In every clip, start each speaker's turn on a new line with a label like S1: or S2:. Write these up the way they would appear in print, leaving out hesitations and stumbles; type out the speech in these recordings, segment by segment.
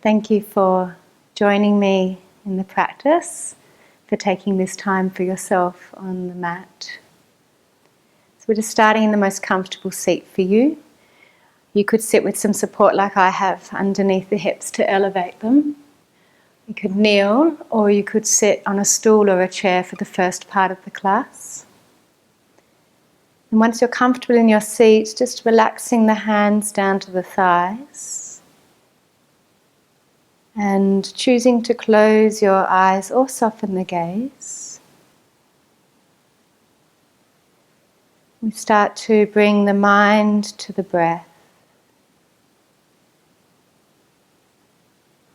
S1: Thank you for joining me in the practice, for taking this time for yourself on the mat. So we're just starting in the most comfortable seat for you. You could sit with some support like I have underneath the hips to elevate them. You could kneel, or you could sit on a stool or a chair for the first part of the class. And once you're comfortable in your seat, just relaxing the hands down to the thighs and choosing to close your eyes or soften the gaze. We start to bring the mind to the breath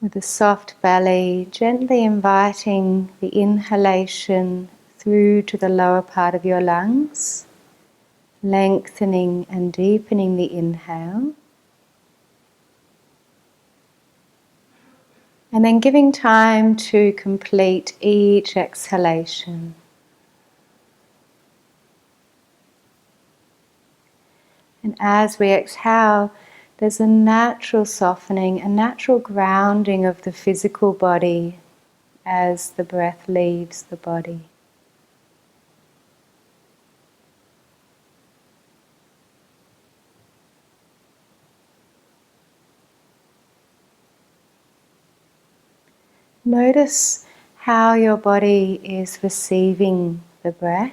S1: with a soft belly, gently inviting the inhalation through to the lower part of your lungs, lengthening and deepening the inhale. And then giving time to complete each exhalation. And as we exhale, there's a natural softening, a natural grounding of the physical body as the breath leaves the body. Notice how your body is receiving the breath.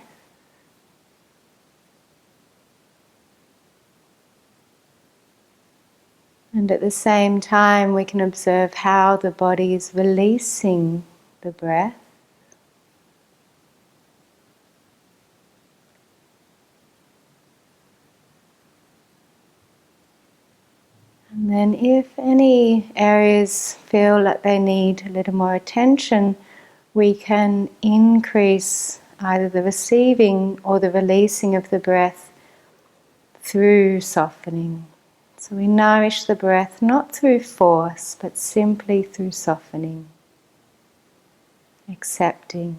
S1: And at the same time, we can observe how the body is releasing the breath. And then if any areas feel like they need a little more attention, we can increase either the receiving or the releasing of the breath through softening. So we nourish the breath not through force, but simply through softening, accepting.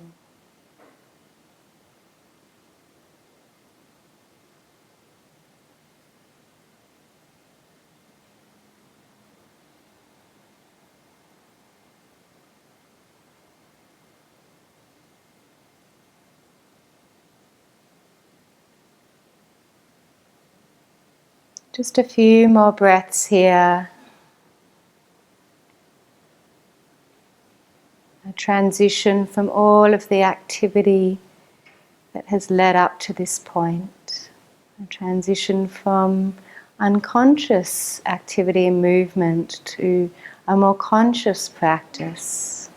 S1: Just a few more breaths here. A transition from all of the activity that has led up to this point. A transition from unconscious activity and movement to a more conscious practice.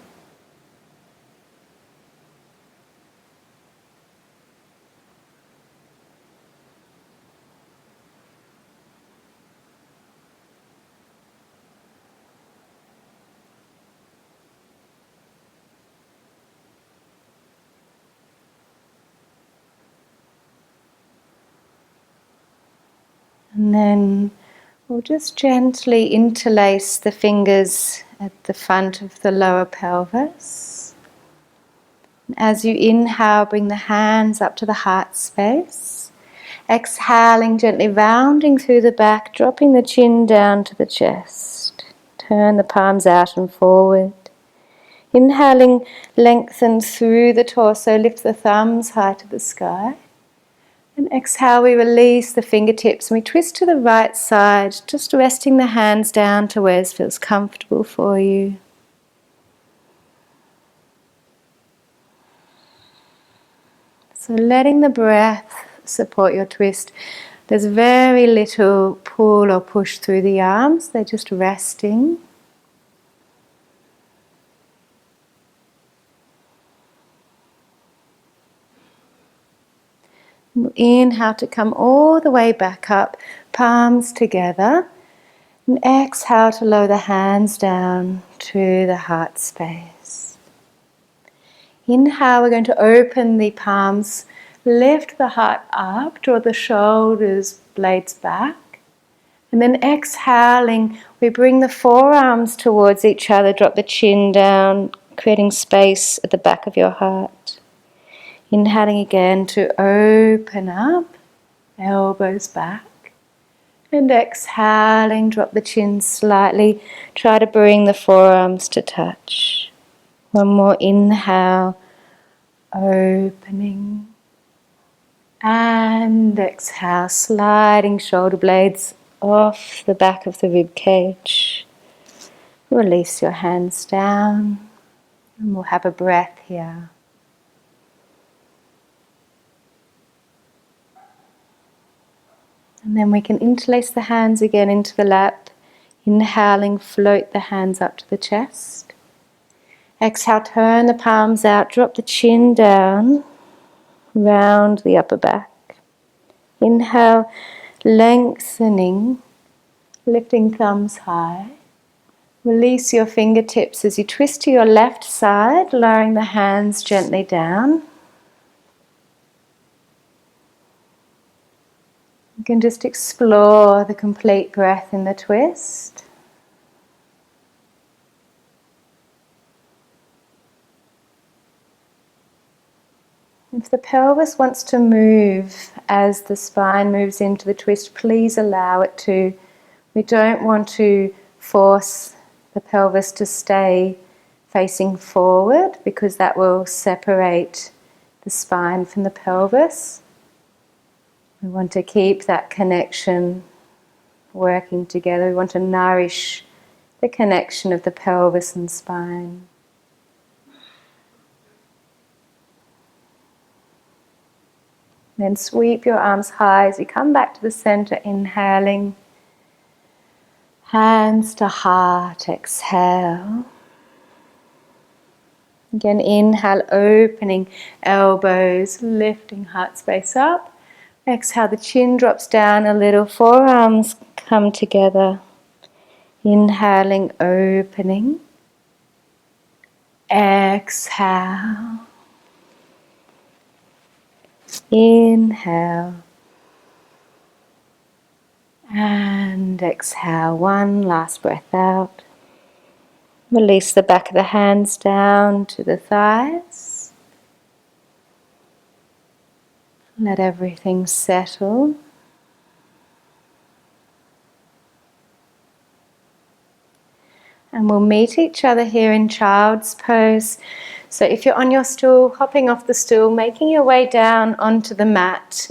S1: And then we'll just gently interlace the fingers at the front of the lower pelvis. As you inhale, bring the hands up to the heart space. Exhaling, gently rounding through the back, dropping the chin down to the chest. Turn the palms out and forward. Inhaling, lengthen through the torso, lift the thumbs high to the sky. And exhale, we release the fingertips and we twist to the right side, just resting the hands down to where it feels comfortable for you. So letting the breath support your twist. There's very little pull or push through the arms, they're just resting. Inhale to come all the way back up, palms together. And exhale to lower the hands down to the heart space. Inhale, we're going to open the palms, lift the heart up, draw the shoulders, blades back. And then exhaling, we bring the forearms towards each other, drop the chin down, creating space at the back of your heart. Inhaling again to open up, elbows back. And exhaling, drop the chin slightly. Try to bring the forearms to touch. One more inhale, opening. And exhale, sliding shoulder blades off the back of the rib cage. Release your hands down, and we'll have a breath here. And then we can interlace the hands again into the lap. Inhaling, float the hands up to the chest. Exhale, turn the palms out, drop the chin down, round the upper back. Inhale, lengthening, lifting thumbs high. Release your fingertips as you twist to your left side, lowering the hands gently down. You can just explore the complete breath in the twist. If the pelvis wants to move as the spine moves into the twist, please allow it to. We don't want to force the pelvis to stay facing forward because that will separate the spine from the pelvis. We want to keep that connection working together. We want to nourish the connection of the pelvis and spine. Then sweep your arms high as you come back to the center, inhaling. Hands to heart, exhale. Again, inhale, opening elbows, lifting heart space up. Exhale, the chin drops down a little, forearms come together. Inhaling, opening. Exhale. Inhale. And exhale, one last breath out. Release the back of the hands down to the thighs. Let everything settle. And we'll meet each other here in child's pose. So if you're on your stool, hopping off the stool, making your way down onto the mat.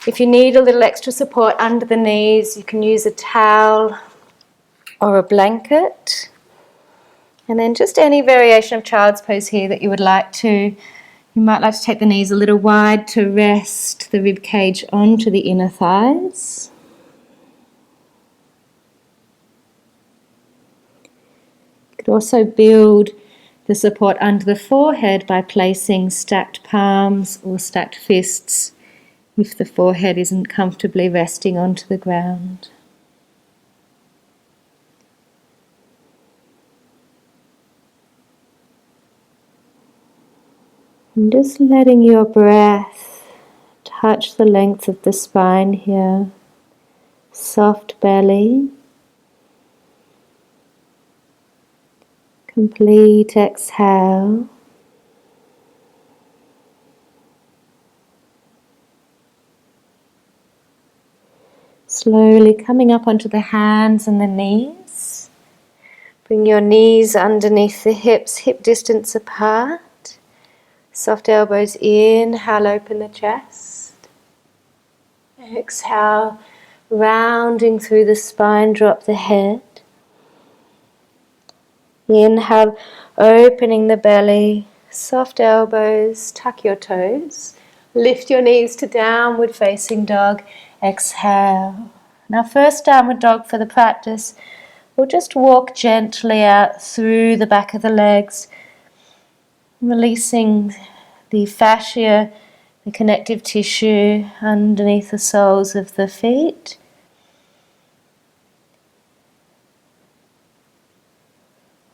S1: If you need a little extra support under the knees, you can use a towel or a blanket. And then just any variation of child's pose here that you would like to. You might like to take the knees a little wide to rest the rib cage onto the inner thighs. You could also build the support under the forehead by placing stacked palms or stacked fists if the forehead isn't comfortably resting onto the ground. And just letting your breath touch the length of the spine here. Soft belly. Complete exhale. Slowly coming up onto the hands and the knees. Bring your knees underneath the hips, hip distance apart. Soft elbows, inhale, open the chest. Exhale, rounding through the spine, drop the head. Inhale, opening the belly, soft elbows, tuck your toes. Lift your knees to downward facing dog. Exhale. Now first downward dog for the practice. We'll just walk gently out through the back of the legs, releasing the fascia, the connective tissue underneath the soles of the feet.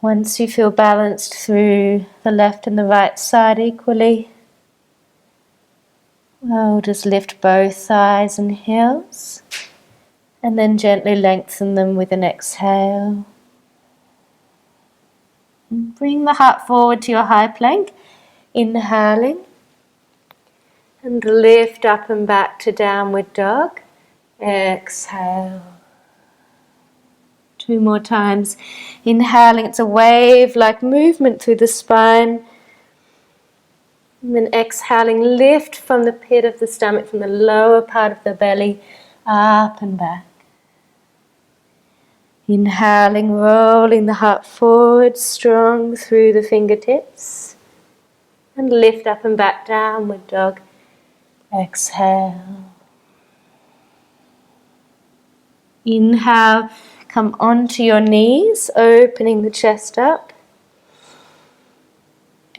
S1: Once you feel balanced through the left and the right side equally, we'll just lift both thighs and heels and then gently lengthen them with an exhale. And bring the heart forward to your high plank, inhaling, and lift up and back to downward dog.
S2: Exhale. 2 more times. Inhaling, it's a wave-like movement through the spine. And then exhaling, lift from the pit of the stomach, from the lower part of the belly, up and back. Inhaling, rolling the heart forward, strong through the fingertips. And lift up and back, downward dog. Exhale. Inhale, come onto your knees, opening the chest up.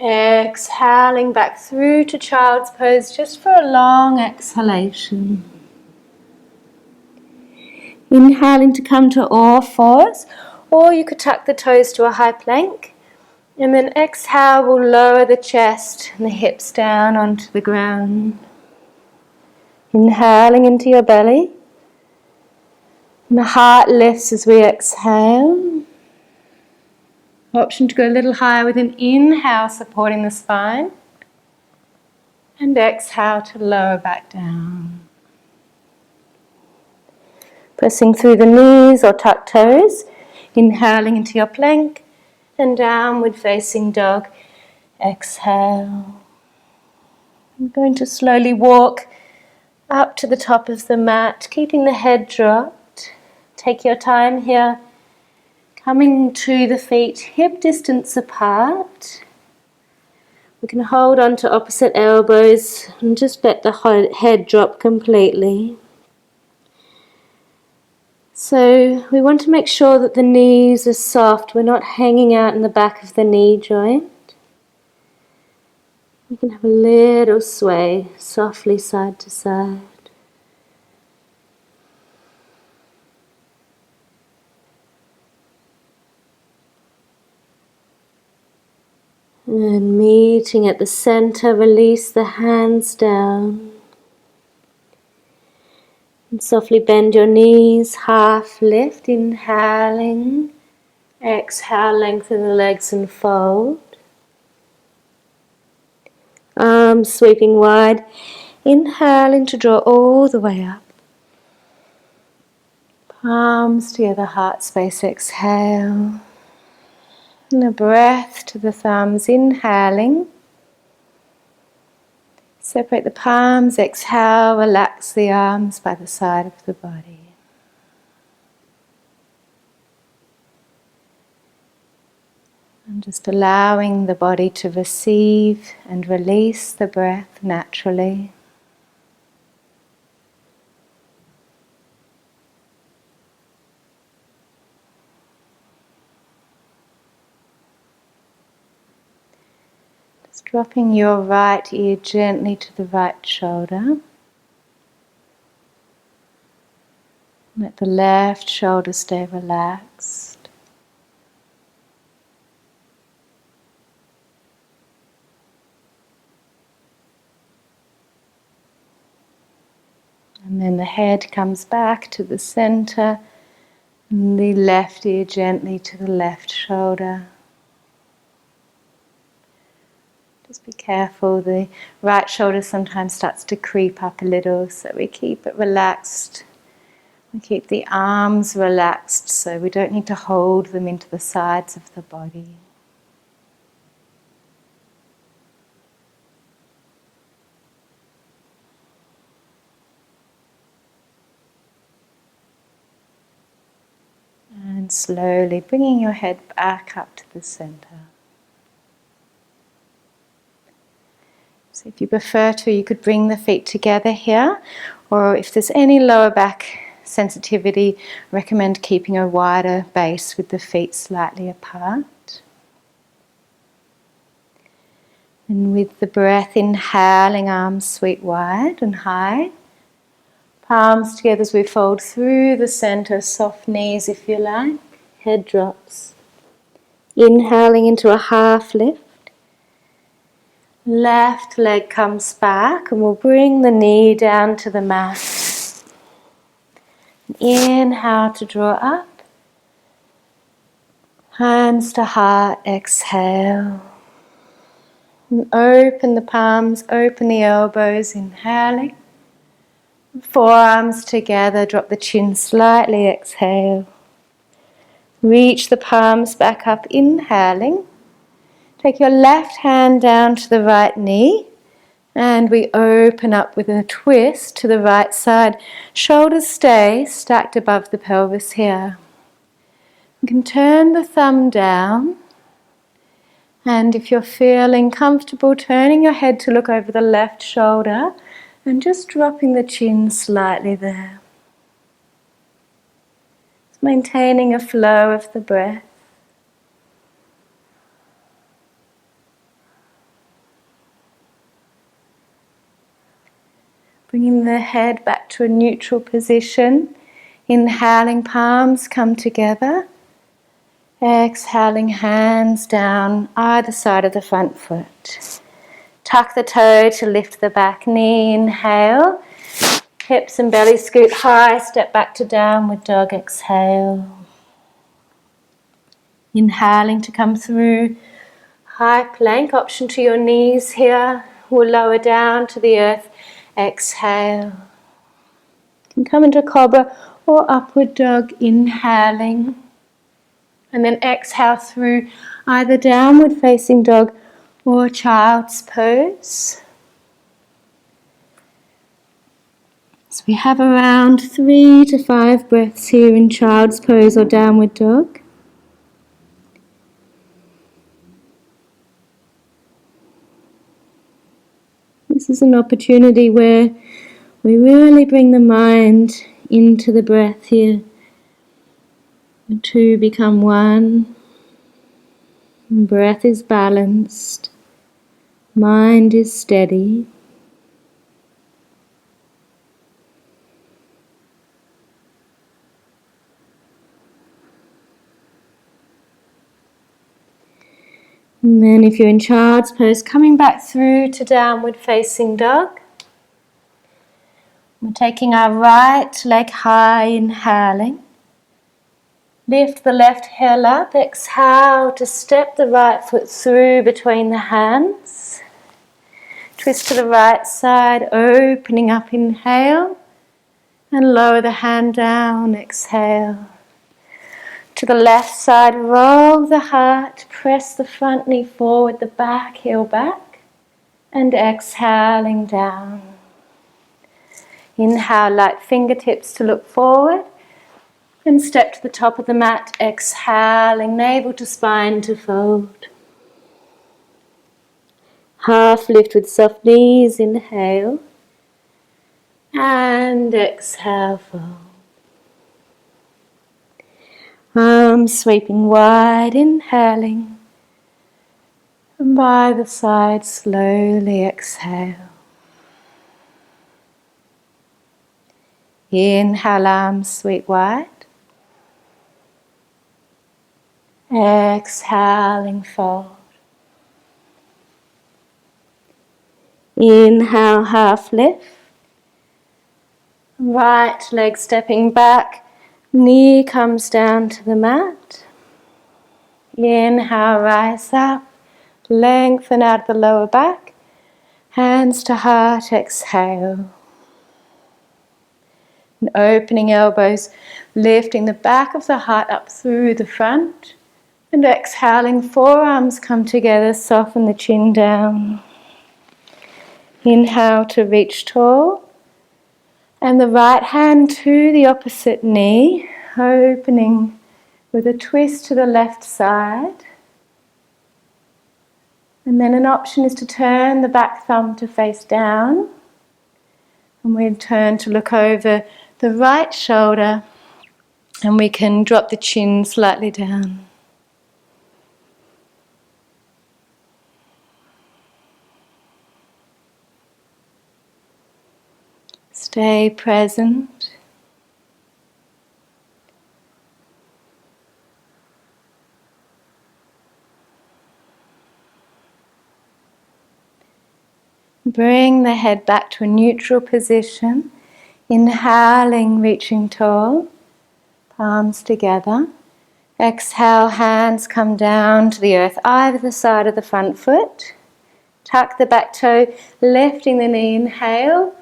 S2: Exhaling back through to child's pose, just for a long exhalation. Inhaling to come to all fours, or you could tuck the toes to a high plank. And then exhale, we'll lower the chest and the hips down onto the ground. Inhaling into your belly. And the heart lifts as we exhale. Option to go a little higher with an inhale, supporting the spine. And exhale to lower back down. Pressing through the knees or tuck toes. Inhaling into your plank. And downward facing dog. Exhale. I'm going to slowly walk up to the top of the mat, keeping the head dropped. Take your time here. Coming to the feet hip distance apart. We can hold on to opposite elbows and just let the head drop completely. So we want to make sure that the knees are soft. We're not hanging out in the back of the knee joint. We can have a little sway softly side to side. And meeting at the center, release the hands down. And softly bend your knees, half lift, inhaling. Exhale, lengthen the legs and fold. Arms sweeping wide. Inhaling to draw all the way up. Palms together, heart space, exhale. And a breath to the thumbs, inhaling. Separate the palms, exhale, relax the arms by the side of the body. And just allowing the body to receive and release the breath naturally. Dropping your right ear gently to the right shoulder. Let the left shoulder stay relaxed. And then the head comes back to the center, and the left ear gently to the left shoulder. Just be careful, the right shoulder sometimes starts to creep up a little, so we keep it relaxed. We keep the arms relaxed, so we don't need to hold them into the sides of the body. And slowly bringing your head back up to the center. So if you prefer to, you could bring the feet together here, or if there's any lower back sensitivity, recommend keeping a wider base with the feet slightly apart. And with the breath, inhaling, arms sweep wide and high. Palms together as we fold through the center, soft knees if you like, head drops. Inhaling into a half lift. Left leg comes back and we'll bring the knee down to the mat. Inhale to draw up. Hands to heart, exhale. And open the palms, open the elbows, inhaling.
S1: Forearms together, drop the chin slightly, exhale. Reach the palms back up, inhaling. Take your left hand down to the right knee. And we open up with a twist to the right side. Shoulders stay stacked above the pelvis here. You can turn the thumb down. And if you're feeling comfortable, turning your head to look over the left shoulder and just dropping the chin slightly there. Just maintaining a flow of the breath. Bringing the head back to a neutral position. Inhaling, palms come together. Exhaling, hands down either side of the front foot. Tuck the toe to lift the back knee. Inhale. Hips and belly scoot high. Step back to downward dog. Exhale. Inhaling to come through. High plank. Option to your knees here. We'll lower down to the earth. Exhale. You can come into cobra or upward dog, inhaling. And then exhale through either downward facing dog or child's pose. So we have around 3 to 5 breaths here in child's pose or downward dog. This is an opportunity where we really bring the mind into the breath here. The two become one. Breath is balanced. Mind is steady. And then if you're in child's pose, coming back through to downward facing dog. We're taking our right leg high, inhaling. Lift the left heel up, exhale to step the right foot through between the hands. Twist to the right side, opening up, inhale. And lower the hand down, exhale. To the left side, roll the heart, press the front knee forward, the back heel back. And exhaling down. Inhale, light fingertips to look forward. And step to the top of the mat, exhaling, navel to spine to fold. Half lift with soft knees, inhale. And exhale, fold. Arms sweeping wide, inhaling. And by the side, slowly exhale. Inhale, arms sweep wide. Exhaling, fold. Inhale, half lift. Right leg stepping back. Knee comes down to the mat. Inhale, rise up. Lengthen out the lower back. Hands to heart, exhale. And opening elbows, lifting the back of the heart up through the front. And exhaling, forearms come together, soften the chin down. Inhale to reach tall. And the right hand to the opposite knee, opening with a twist to the left side. And then an option is to turn the back thumb to face down. And we turn to look over the right shoulder. And we can drop the chin slightly down. Stay present. Bring the head back to a neutral position. Inhaling, reaching tall. Palms together. Exhale, hands come down to the earth, either side of the front foot. Tuck the back toe, lifting the knee, inhale.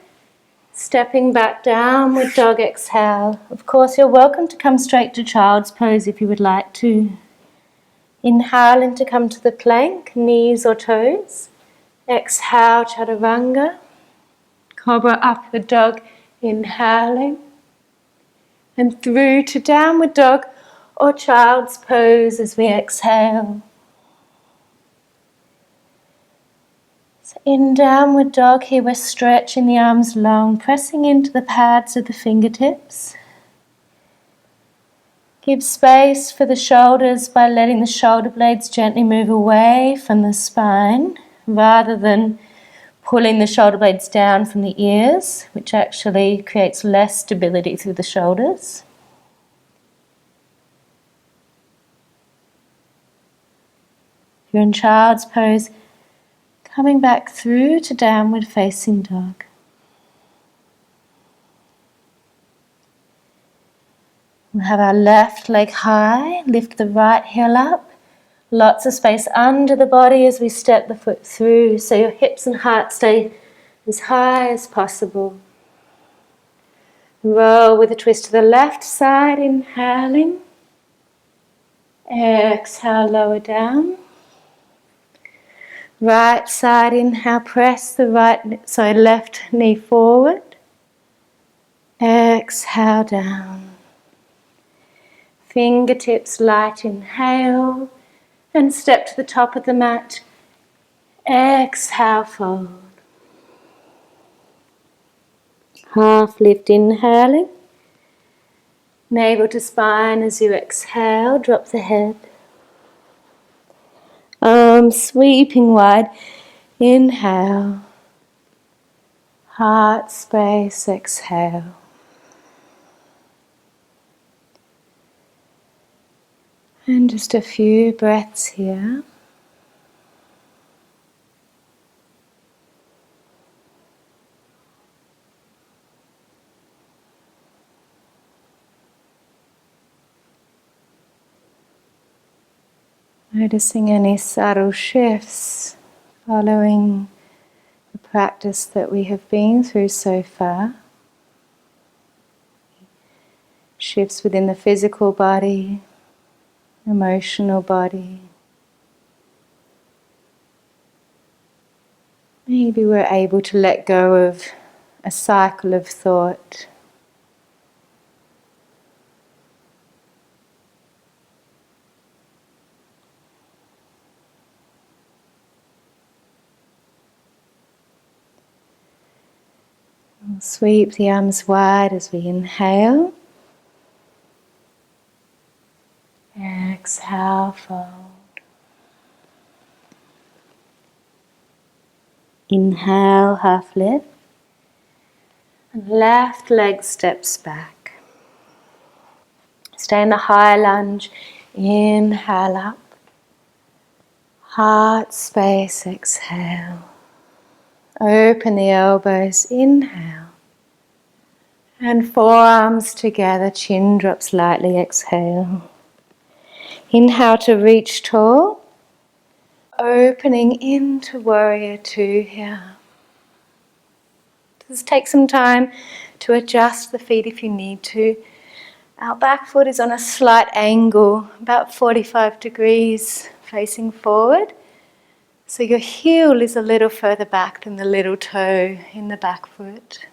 S2: Stepping back, downward dog, exhale. Of course, you're welcome to come straight to child's pose if you would like to. Inhaling to come to the plank, knees or toes. Exhale, chaturanga. Cobra, upward dog, inhaling. And through to downward dog or child's pose as we exhale. So in downward dog here we're stretching the arms long, pressing into the pads of the fingertips. Give space for the shoulders by letting the shoulder blades gently move away from the spine rather than pulling the shoulder blades down from the ears, which actually creates less stability through the shoulders. If you're in child's pose, coming back through to downward facing dog. We'll have our left leg high, lift the right heel up. Lots of space under the body as we step the foot through, so your hips and heart stay as high as possible. Roll with a twist to the left side, inhaling. Exhale, lower down. Right side, inhale, press the left knee forward. Exhale, down. Fingertips light, inhale. And step to the top of the mat. Exhale, fold. Half lift, inhaling. Navel to spine as you exhale, drop the head. Arms sweeping wide, inhale. Heart space, exhale. And just a few breaths here. Noticing any subtle shifts following the practice that we have been through so far. Shifts within the physical body, emotional body. Maybe we're able to let go of a cycle of thought. We'll sweep the arms wide as we inhale. Exhale, fold. Inhale, half lift. And left leg steps back. Stay in the high lunge. Inhale up. Heart space, exhale. Open the elbows, inhale. And forearms together, chin drops lightly, exhale. Inhale to reach tall. Opening into warrior two here. Just take some time to adjust the feet if you need to. Our back foot is on a slight angle, about 45 degrees facing forward. So your heel is a little further back than the little toe in the back foot.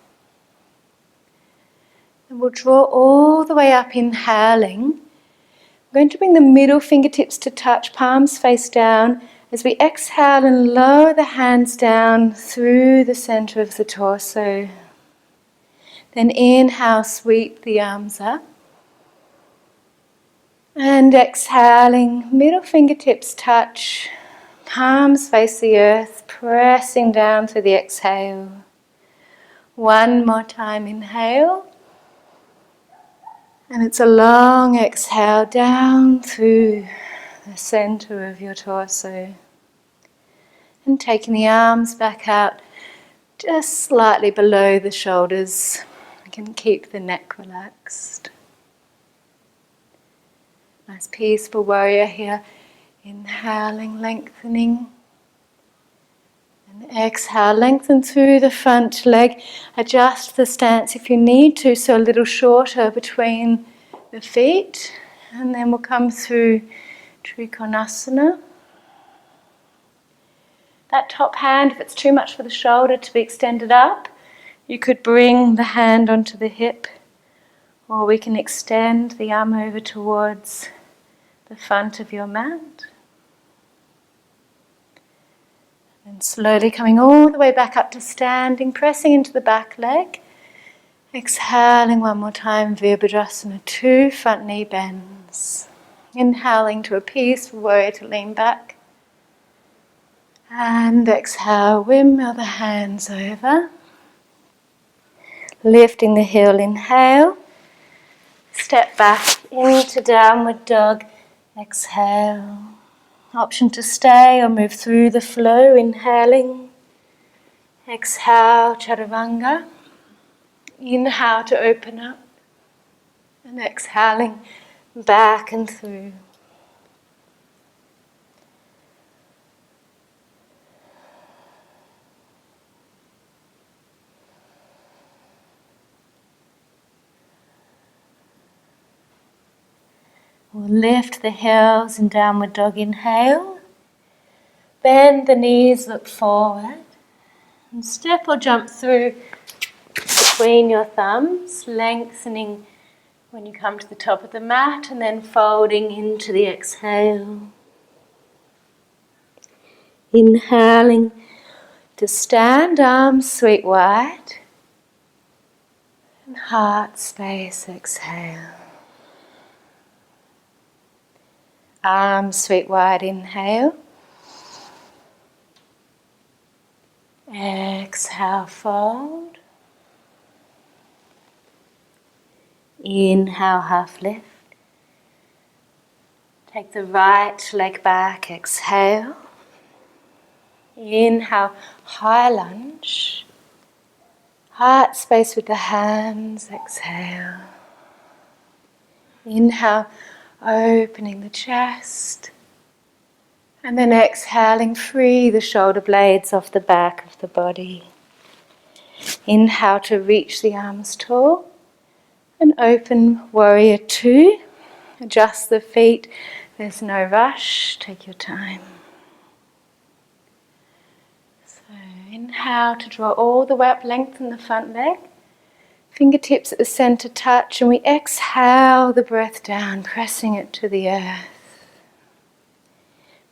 S2: And we'll draw all the way up, inhaling. I'm going to bring the middle fingertips to touch, palms face down, as we exhale and lower the hands down through the center of the torso. Then inhale, sweep the arms up. And exhaling, middle fingertips touch, palms face the earth, pressing down through the exhale. One more time, inhale. And it's a long exhale down through the center of your torso. And taking the arms back out just slightly below the shoulders. You can keep the neck relaxed. Nice peaceful warrior here. Inhaling, lengthening.
S1: Exhale, lengthen through the front leg. Adjust the stance if you need to, so a little shorter between the feet. And then we'll come through Trikonasana. That top hand, if it's too much for the shoulder to be extended up, you could bring the hand onto the hip, or we can extend the arm over towards the front of your mat. And slowly coming all the way back up to standing, pressing into the back leg. Exhaling one more time, Virabhadrasana, 2 front knee bends. Inhaling to a peaceful warrior to lean back. And exhale, windmill the hands over. Lifting the heel, inhale. Step back into downward dog, exhale. Option to stay or move through the flow, inhaling. Exhale, Chaturanga. Inhale to open up. And exhaling back and through. We'll lift the heels in downward dog, inhale. Bend the knees, look forward. And step or jump through between your thumbs, lengthening when you come to the top of the mat and then folding into the exhale. Inhaling to stand, arms sweep wide. And heart space, exhale. Arms sweep wide, inhale. Exhale, fold. Inhale, half lift. Take the right leg back, exhale. Inhale, high lunge. Heart space with the hands, exhale. Inhale, opening the chest. And then exhaling, free the shoulder blades off the back of the body. Inhale to reach the arms tall. And open warrior 2. Adjust the feet. There's no rush. Take your time. So inhale to draw all the way up, lengthen the front leg. Fingertips at the center touch, and we exhale the breath down, pressing it to the earth.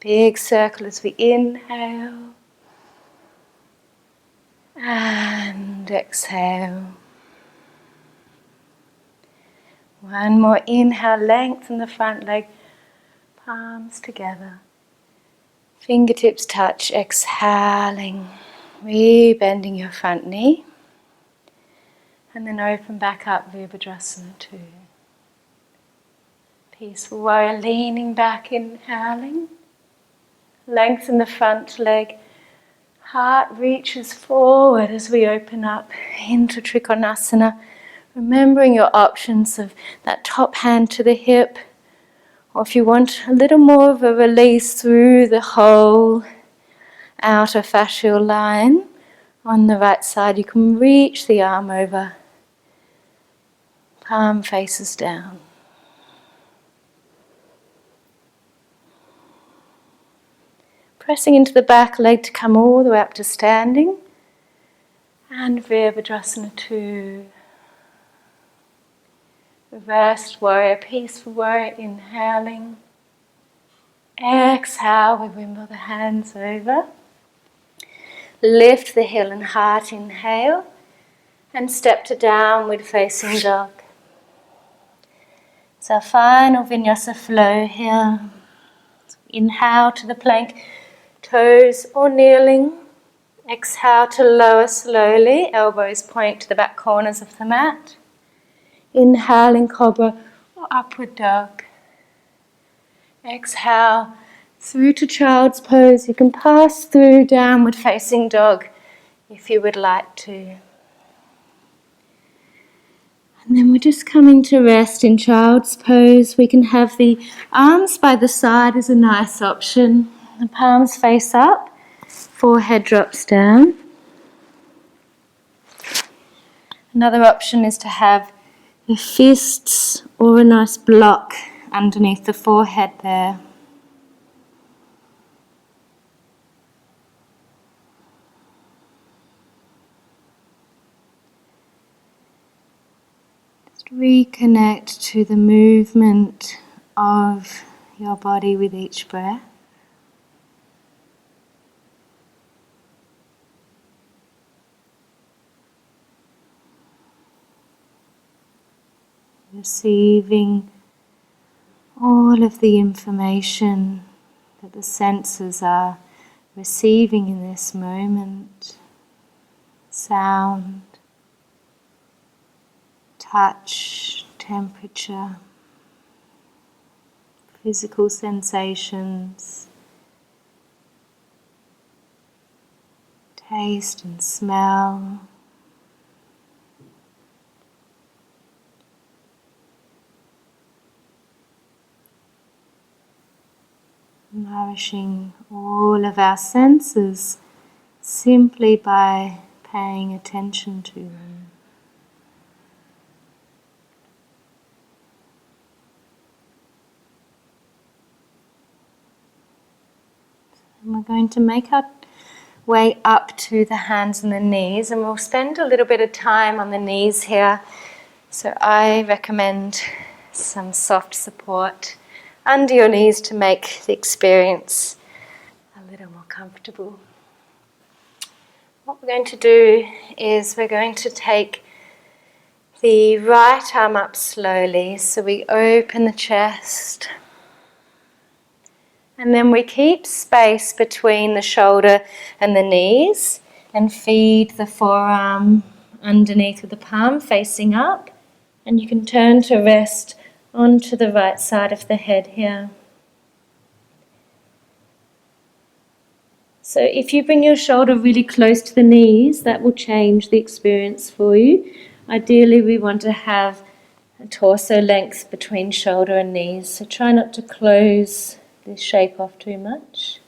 S1: Big circle as we inhale and exhale. One more inhale, lengthen the front leg, palms together. Fingertips touch, exhaling, re-bending your front knee. And then open back up, Virabhadrasana 2. Peaceful warrior, leaning back, inhaling. Lengthen the front leg. Heart reaches forward as we open up into Trikonasana. Remembering your options of that top hand to the hip. Or if you want a little more of a release through the whole outer fascial line on the right side, you can reach the arm over. Palm faces down. Pressing into the back leg to come all the way up to standing. And Virabhadrasana 2. Reversed warrior, peaceful warrior, inhaling. Exhale, we wimble the hands over. Lift the heel and heart, inhale. And step to downward facing dog. It's our final vinyasa flow here. Inhale to the plank, toes or kneeling. Exhale to lower slowly, elbows point to the back corners of the mat. Inhaling cobra or upward dog. Exhale through to child's pose. You can pass through downward facing dog if you would like to. And then we're just coming to rest in child's pose. We can have the arms by the side as a nice option. The palms face up.
S2: forehead drops down. Another option is to have your fists or a nice block underneath the forehead there. Just reconnect to the movement of your body with each breath. Receiving all of the information that the senses are receiving in this moment. Sound, touch, temperature, physical sensations, taste and smell. Nourishing all of our senses simply by paying attention to them. And we're going to make our way up to the hands and the knees, and we'll spend a little bit of time on the knees here. So I recommend some soft support under your knees to make the experience a little more comfortable. What we're going to do is we're going to take the right arm up slowly, so we open the chest, and then we keep space between the shoulder and the knees and feed the forearm underneath with the palm facing up, and you can turn to rest onto the right side of the head here. So if you bring your shoulder really close to the knees, that will change the experience for you. Ideally, we want to have a torso length between shoulder and knees, so try not to close this shape off too much.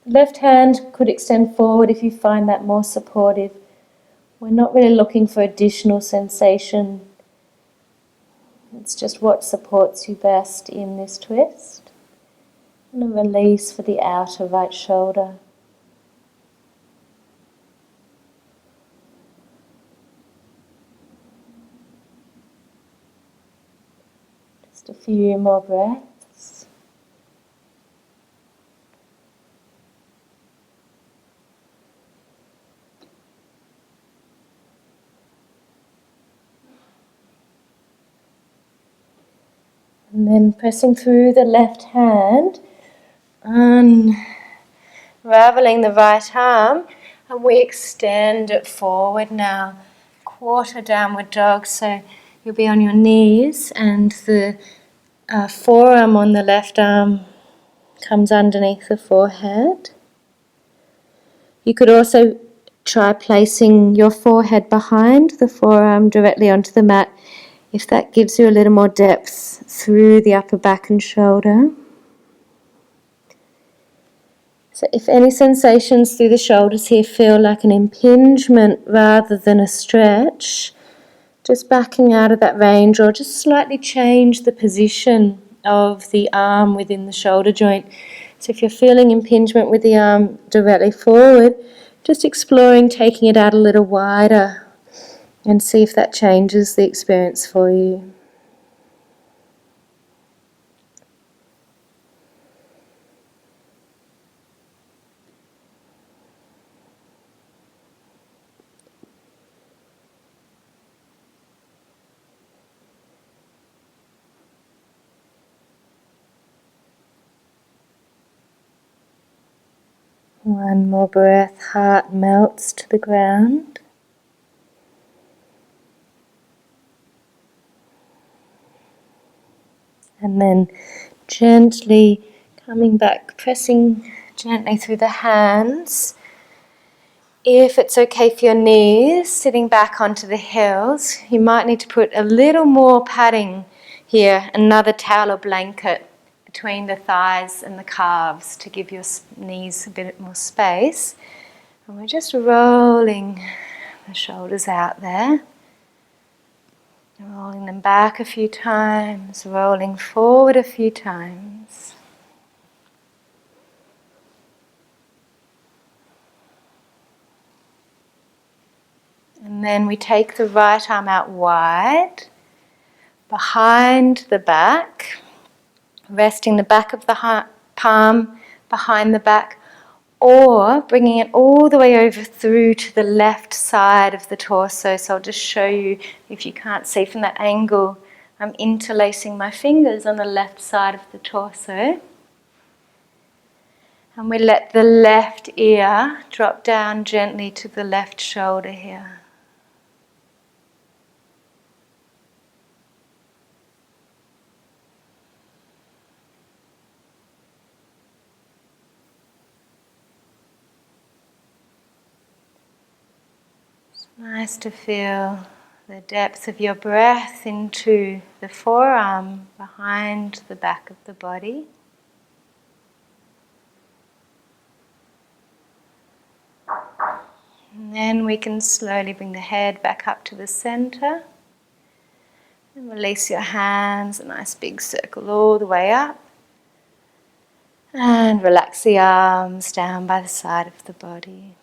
S2: The left hand could extend forward if you find that more supportive. We're not really looking for additional sensation. It's just what supports you best in this twist. And a release for the outer right shoulder. Just a few more breaths. And then pressing through the left hand, unraveling the right arm, and we extend it forward now. Quarter downward dog, so you'll be on your knees and the forearm on the left arm comes underneath the forehead. You could also try placing your forehead behind the forearm directly onto the mat, if that gives you a little more depth through the upper back and shoulder. So if any sensations through the shoulders here feel like an impingement rather than a stretch, just backing out of that range, or just slightly change the position of the arm within the shoulder joint. So if you're feeling impingement with the arm directly forward, just exploring taking it out a little wider and see if that changes the experience for you. One more breath, heart melts to the ground. And then gently coming back, pressing gently through the hands. If it's okay for your knees, sitting back onto the heels, you might need to put a little more padding here, another towel or blanket between the thighs and the calves to give your knees a bit more space.
S1: And we're just rolling the shoulders out there. Rolling them back a few times, rolling forward a few times. And then we take the right arm out wide, behind the back, resting the back of the palm behind the back, or bringing it all the way over through to the left side of the torso. So I'll just show you, if you can't see from that angle, I'm interlacing my fingers on the left side of the torso. And we let the left ear drop down gently to the left shoulder here. It's nice to feel the depth of your breath into the forearm behind the back of the body. And then we can slowly bring the head back up to the center. And release your hands, a nice big circle all the way up. And relax the arms down by the side of the body.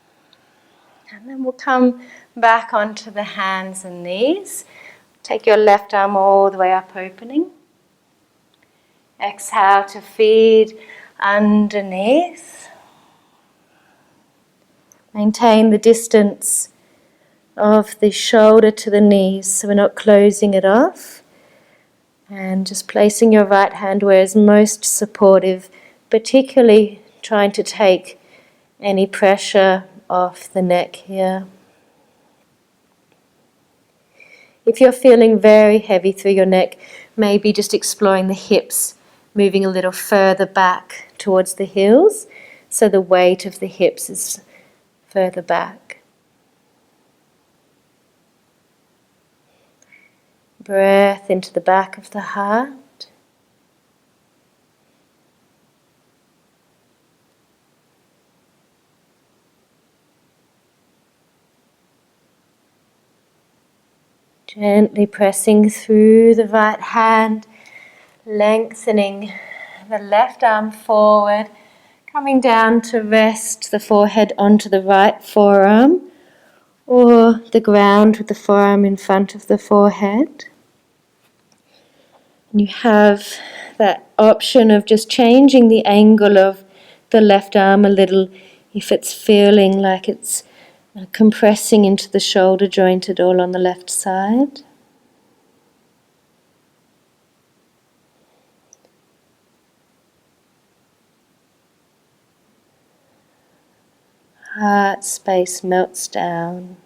S1: And then we'll come back onto the hands and knees. Take your left arm all the way up, opening. Exhale to feed underneath. Maintain the distance of the shoulder to the knees so we're not closing it off. And just placing your right hand where it's most supportive, particularly trying to take any pressure off the neck here. If you're feeling very heavy through your neck, maybe just exploring the hips, moving a little further back towards the heels, so the weight of the hips is further back. Breath into the back of the heart. Gently pressing through the right hand, lengthening the left arm forward, coming down to rest the forehead onto the right forearm or the ground with the forearm in front of the forehead. And you have that option of just changing the angle of the left arm a little if it's feeling like it's compressing into the shoulder joint at all on the left side. Heart space melts down.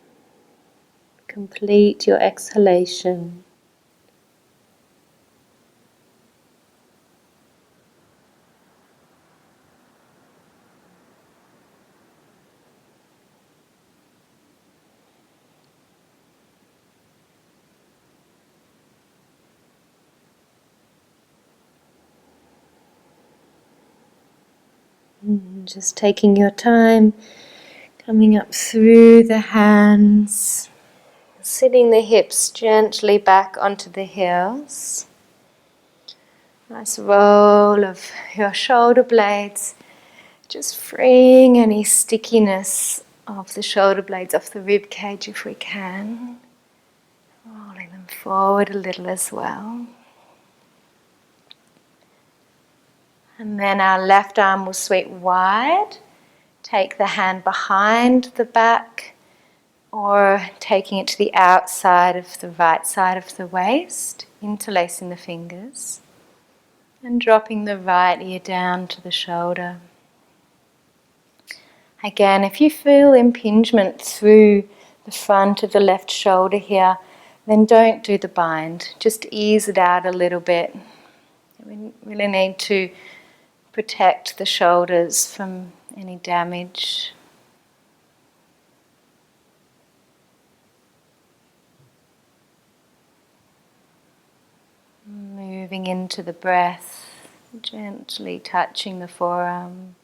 S1: Complete your exhalation. Just taking your time, coming up through the hands, sitting the hips gently back onto the heels. Nice roll of your shoulder blades, just freeing any stickiness of the shoulder blades off the rib cage if we can. Rolling them forward a little as well. And then our left arm will sweep wide. Take the hand behind the back or taking it to the outside of the right side of the waist, interlacing the fingers and dropping the right ear down to the shoulder. Again, if you feel impingement through the front of the left shoulder here, then don't do the bind. Just ease it out a little bit. We really need to protect the shoulders from any damage. Moving into the breath, gently touching the forearm.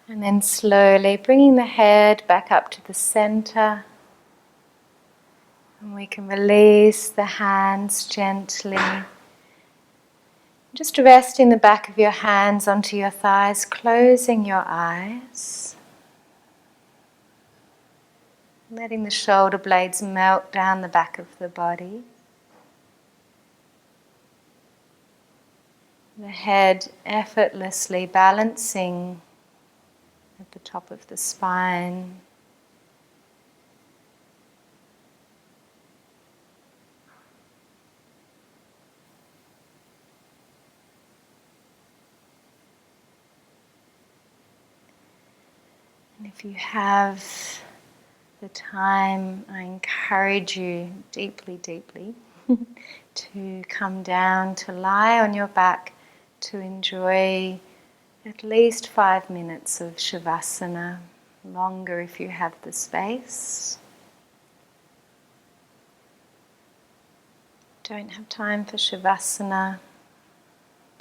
S1: And then slowly bringing the head back up to the center. And we can release the hands gently. Just resting the back of your hands onto your thighs, closing your eyes. Letting the shoulder blades melt down the back of the body. The head effortlessly balancing at the top of the spine. And if you have the time, I encourage you deeply, deeply to come down, to lie on your back, to enjoy at least 5 minutes of Shavasana, longer if you have the space. Don't have time for Shavasana,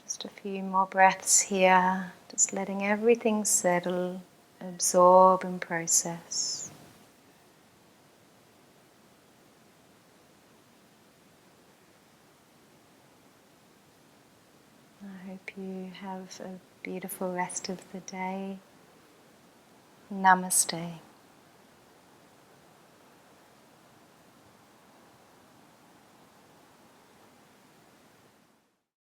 S1: just a few more breaths here, just letting everything settle, absorb and process. I hope you have a beautiful rest of the day. Namaste.